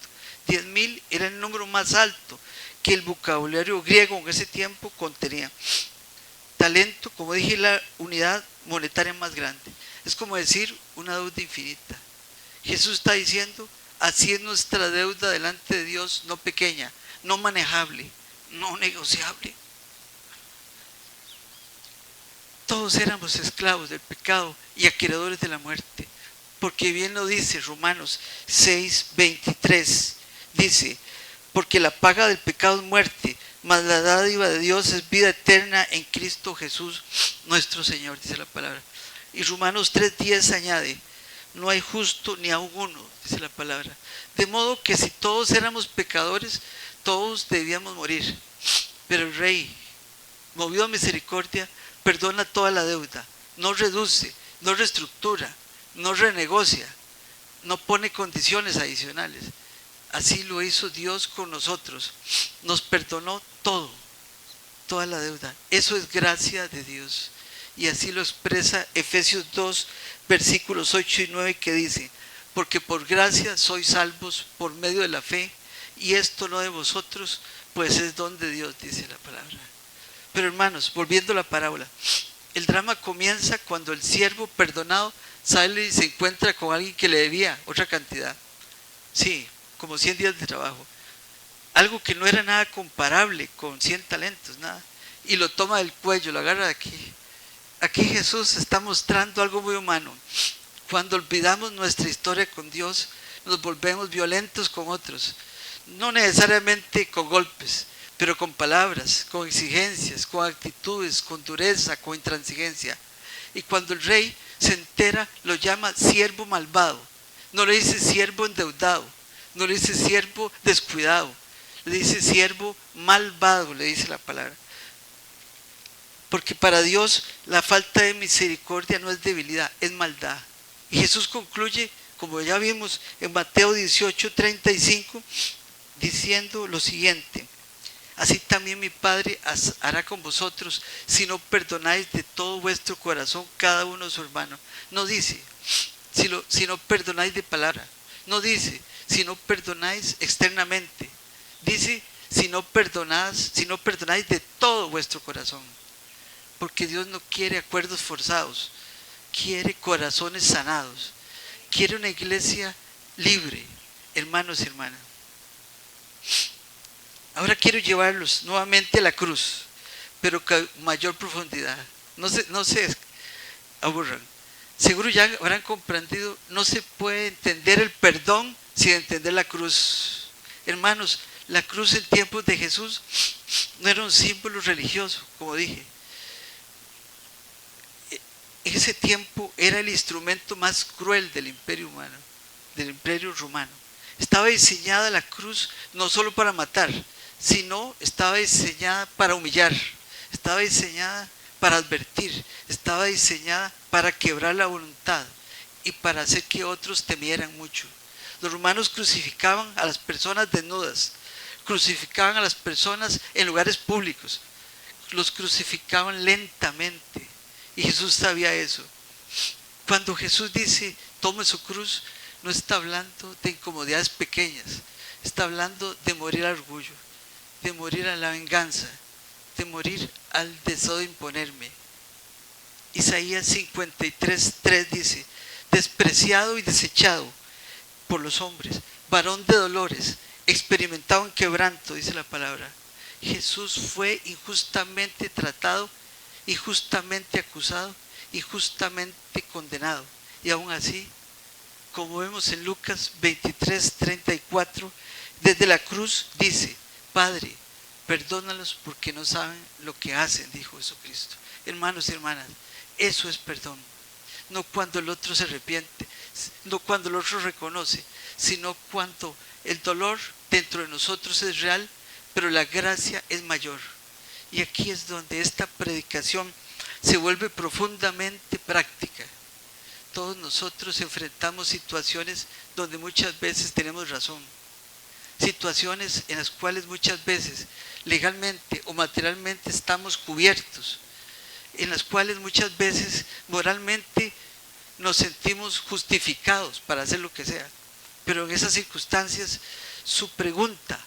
Speaker 1: 10,000 era el número más alto que el vocabulario griego en ese tiempo contenía. Talento, como dije, la unidad monetaria más grande. Es como decir una deuda infinita. Jesús está diciendo, así es nuestra deuda delante de Dios, no pequeña, no manejable, no negociable. Todos éramos esclavos del pecado y acreedores de la muerte, porque bien lo dice Romanos 6:23, dice, porque la paga del pecado es muerte, mas la dádiva de Dios es vida eterna en Cristo Jesús nuestro Señor, dice la palabra. Y Romanos 3:10 añade, no hay justo ni aun uno, dice la palabra. De modo que si todos éramos pecadores, todos debíamos morir. Pero el Rey, movido a misericordia, perdona toda la deuda, no reduce, no reestructura, no renegocia, no pone condiciones adicionales. Así lo hizo Dios con nosotros, nos perdonó todo, toda la deuda. Eso es gracia de Dios. Y así lo expresa Efesios 2, versículos 8 y 9, que dice, porque por gracia sois salvos por medio de la fe, y esto no de vosotros, pues es don de Dios, dice la palabra. Pero hermanos, volviendo a la parábola, el drama comienza cuando el siervo perdonado sale y se encuentra con alguien que le debía otra cantidad. Sí, como 100 días de trabajo. Algo que no era nada comparable con 100 talentos, nada. Y lo toma del cuello, lo agarra de aquí. Aquí Jesús está mostrando algo muy humano. Cuando olvidamos nuestra historia con Dios, nos volvemos violentos con otros. No necesariamente con golpes, pero con palabras, con exigencias, con actitudes, con dureza, con intransigencia. Y cuando el rey se entera, lo llama siervo malvado. No le dice siervo endeudado, no le dice siervo descuidado, le dice siervo malvado, le dice la palabra. Porque para Dios la falta de misericordia no es debilidad, es maldad. Y Jesús concluye, como ya vimos en Mateo 18:35, diciendo lo siguiente: así también mi Padre hará con vosotros si no perdonáis de todo vuestro corazón cada uno a su hermano. No dice si no perdonáis de palabra, no dice si no perdonáis externamente, dice si no perdonáis de todo vuestro corazón. Porque Dios no quiere acuerdos forzados, quiere corazones sanados, quiere una iglesia libre, hermanos y hermanas. Ahora quiero llevarlos nuevamente a la cruz, pero con mayor profundidad. No se aburran. Seguro ya habrán comprendido, no se puede entender el perdón sin entender la cruz. Hermanos, la cruz en tiempos de Jesús no era un símbolo religioso, como dije. En ese tiempo era el instrumento más cruel del imperio humano, del imperio romano. Estaba diseñada la cruz no solo para matar, sino estaba diseñada para humillar, estaba diseñada para advertir, estaba diseñada para quebrar la voluntad y para hacer que otros temieran mucho. Los romanos crucificaban a las personas desnudas, crucificaban a las personas en lugares públicos, los crucificaban lentamente. Y Jesús sabía eso. Cuando Jesús dice, tome su cruz, no está hablando de incomodidades pequeñas, está hablando de morir al orgullo, de morir a la venganza, de morir al deseo de imponerme. Isaías 53:3 dice, despreciado y desechado por los hombres, varón de dolores, experimentado en quebranto, dice la palabra. Jesús fue injustamente tratado, injustamente acusado, injustamente condenado. Y aún así, como vemos en Lucas 23:34, desde la cruz dice, Padre, perdónalos porque no saben lo que hacen, dijo Jesucristo. Hermanos y hermanas, eso es perdón. No cuando el otro se arrepiente, no cuando el otro reconoce, sino cuando el dolor dentro de nosotros es real, pero la gracia es mayor. Y aquí es donde esta predicación se vuelve profundamente práctica. Todos nosotros enfrentamos situaciones donde muchas veces tenemos razón, situaciones en las cuales muchas veces legalmente o materialmente estamos cubiertos, en las cuales muchas veces moralmente nos sentimos justificados para hacer lo que sea. Pero en esas circunstancias, su pregunta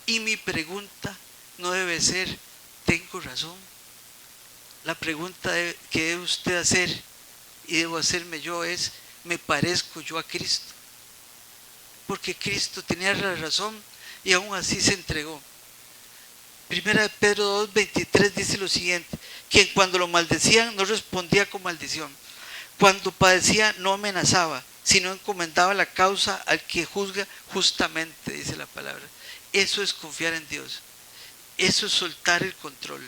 Speaker 1: y mi pregunta no debe ser, ¿tengo razón? La pregunta que debe usted hacer y debo hacerme yo es, ¿me parezco yo a Cristo? Porque Cristo tenía la razón y aún así se entregó. Primera de Pedro 2:23 dice lo siguiente: quien cuando lo maldecían no respondía con maldición, cuando padecía no amenazaba, sino encomendaba la causa al que juzga justamente, dice la palabra. Eso es confiar en Dios, eso es soltar el control,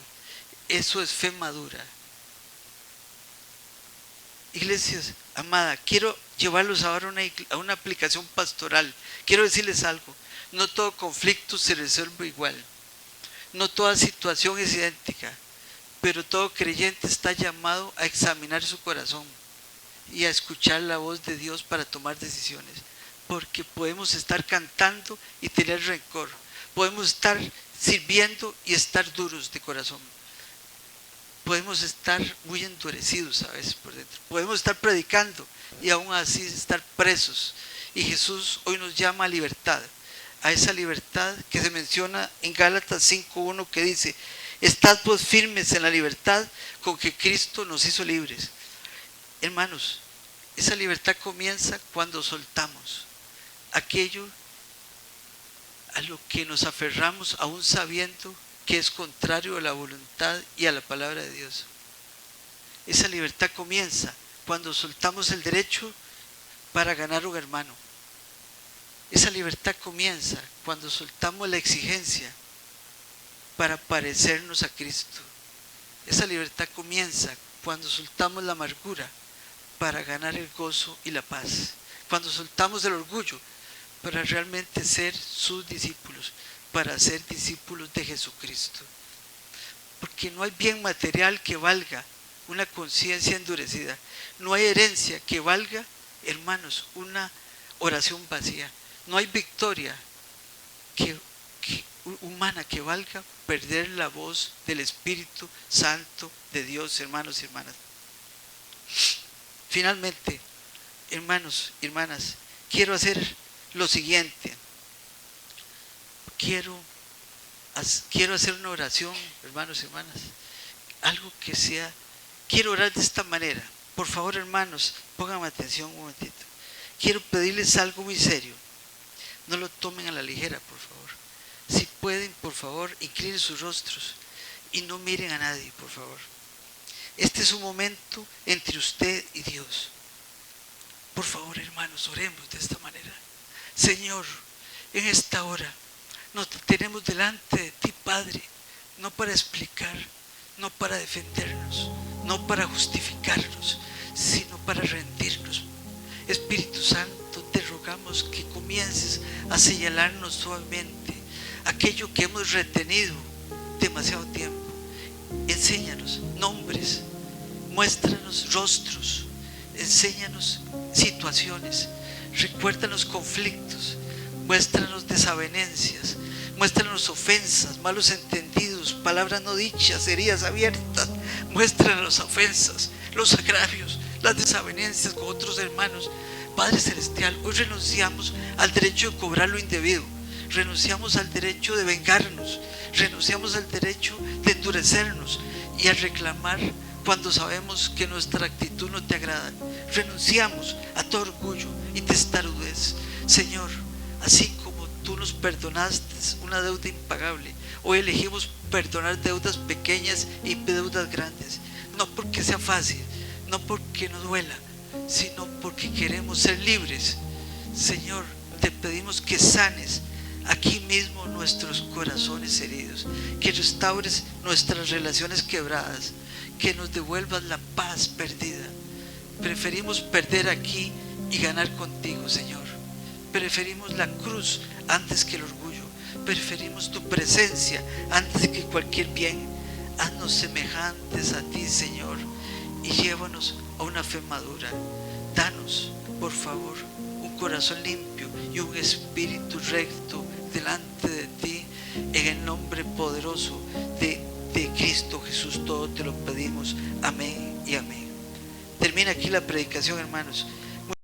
Speaker 1: eso es fe madura. Iglesias, amada, quiero llevarlos ahora a una aplicación pastoral. Quiero decirles algo: no todo conflicto se resuelve igual, no toda situación es idéntica, pero todo creyente está llamado a examinar su corazón y a escuchar la voz de Dios para tomar decisiones, porque podemos estar cantando y tener rencor, podemos estar sirviendo y estar duros de corazón, podemos estar muy endurecidos a veces por dentro, podemos estar predicando y aún así estar presos. Y Jesús hoy nos llama a libertad, a esa libertad que se menciona en Gálatas 5:1, que dice: estad pues firmes en la libertad con que Cristo nos hizo libres. Hermanos, esa libertad comienza cuando soltamos aquello a lo que nos aferramos, aún sabiendo que es contrario a la voluntad y a la palabra de Dios. Esa libertad comienza cuando soltamos el derecho para ganar un hermano. Esa libertad comienza cuando soltamos la exigencia para parecernos a Cristo. Esa libertad comienza cuando soltamos la amargura para ganar el gozo y la paz. Cuando soltamos el orgullo para realmente ser sus discípulos, para ser discípulos de Jesucristo. Porque no hay bien material que valga una conciencia endurecida. No hay herencia que valga, hermanos, una oración vacía. No hay victoria humana que valga perder la voz del Espíritu Santo de Dios, hermanos y hermanas. Finalmente, hermanos y hermanas, quiero hacer lo siguiente. Quiero hacer una oración, hermanos y hermanas, algo que sea, quiero orar de esta manera. Por favor, hermanos, pónganme atención un momentito. Quiero pedirles algo muy serio. No lo tomen a la ligera, por favor. Si pueden, por favor, inclinen sus rostros y no miren a nadie, por favor. Este es un momento entre usted y Dios. Por favor, hermanos, oremos de esta manera. Señor, en esta hora nos tenemos delante de ti, Padre, no para explicar, no para defendernos, no para justificarnos, sino para rendirnos. Espíritu Santo, te rogamos que comiences a señalarnos suavemente aquello que hemos retenido demasiado tiempo. Enséñanos nombres, muéstranos rostros, enséñanos situaciones, recuérdanos conflictos, muéstranos desavenencias, muéstranos ofensas, malos entendidos, palabras no dichas, heridas abiertas. Muéstranos las ofensas, los agravios, las desavenencias con otros hermanos. Padre Celestial, hoy renunciamos al derecho de cobrar lo indebido, renunciamos al derecho de vengarnos, renunciamos al derecho de endurecernos y a reclamar cuando sabemos que nuestra actitud no te agrada. Renunciamos a todo orgullo y testarudez. Señor, así como tú nos perdonaste una deuda impagable, hoy elegimos perdonar deudas pequeñas y deudas grandes, no porque sea fácil, no porque nos duela, sino porque queremos ser libres. Señor, te pedimos que sanes aquí mismo nuestros corazones heridos, que restaures nuestras relaciones quebradas, que nos devuelvas la paz perdida. Preferimos perder aquí y ganar contigo, Señor. Preferimos la cruz antes que el orgullo. preferimos tu presencia antes que cualquier bien. Haznos semejantes a ti, Señor, y llévanos a una fe madura. Danos, por favor, un corazón limpio y un espíritu recto delante de ti, en el nombre poderoso de Cristo Jesús. Todo te lo pedimos. Amén y amén. Termina aquí la predicación, hermanos.